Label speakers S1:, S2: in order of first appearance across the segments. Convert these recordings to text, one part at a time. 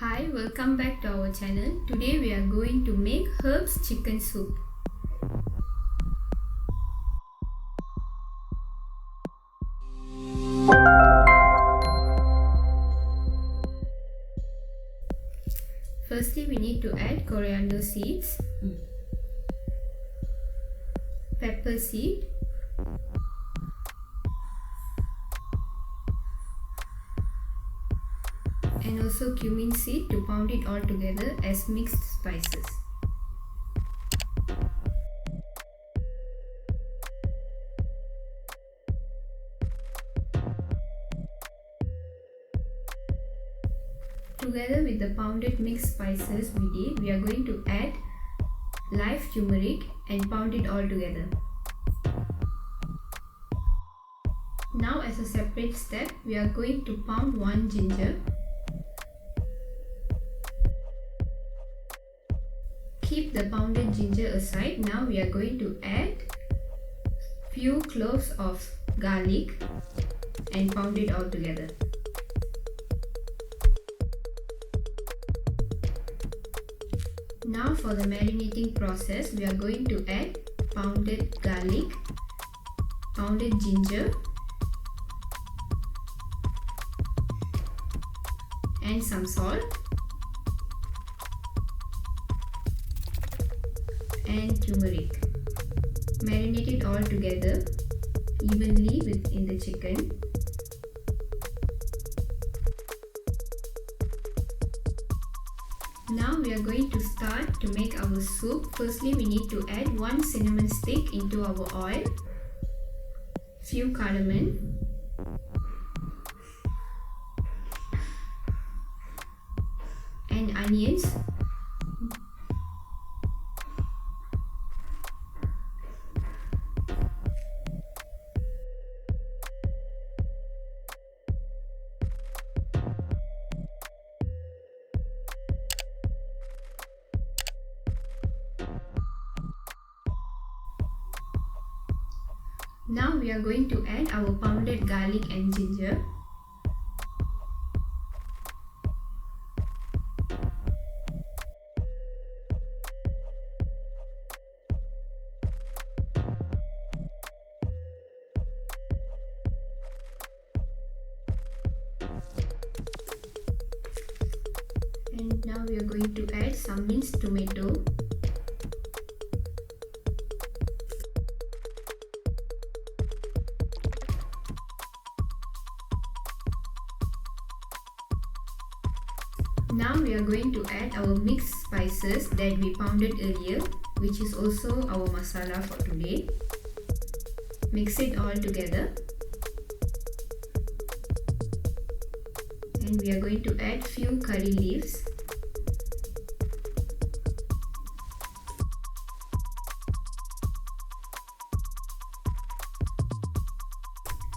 S1: Hi, welcome back to our channel. Today we are going to make herbs chicken soup. Firstly, we need to add coriander seeds, pepper seed, and also cumin seed to pound it all together as mixed spices. Together with the pounded mixed spices we are going to add live turmeric and pound it all together. Now as a separate step, we are going to pound one ginger. Keep the pounded ginger aside. Now we are going to add few cloves of garlic and pound it all together. Now for the marinating process, we are going to add pounded garlic, pounded ginger, and some salt and turmeric. Marinate it all together evenly within the chicken. Now we are going to start to make our soup. Firstly, we need to add 1 cinnamon stick into our oil, few cardamom, and onions. Now we are going to add our pounded garlic and ginger. And now we are going to add some minced tomato. Now we are going to add our mixed spices that we pounded earlier, which is also our masala for today. Mix it all together. And we are going to add few curry leaves.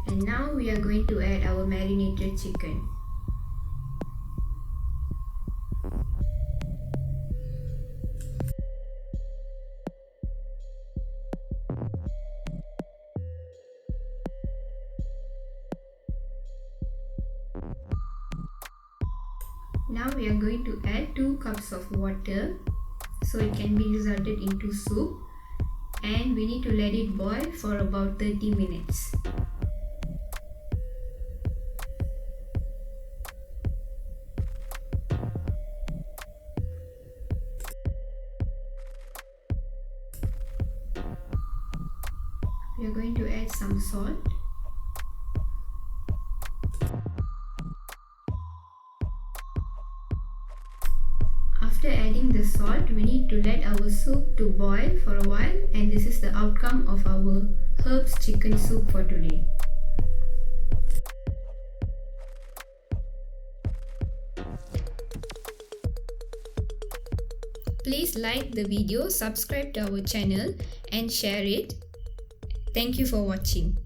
S1: And now we are going to add our marinated chicken. Now we are going to add 2 cups of water so it can be resulted into soup, and we need to let it boil for about 30 minutes. We are going to add some salt. After adding the salt, we need to let our soup to boil for a while, and this is the outcome of our herbs chicken soup for today. Please like the video, subscribe to our channel and share it. Thank you for watching.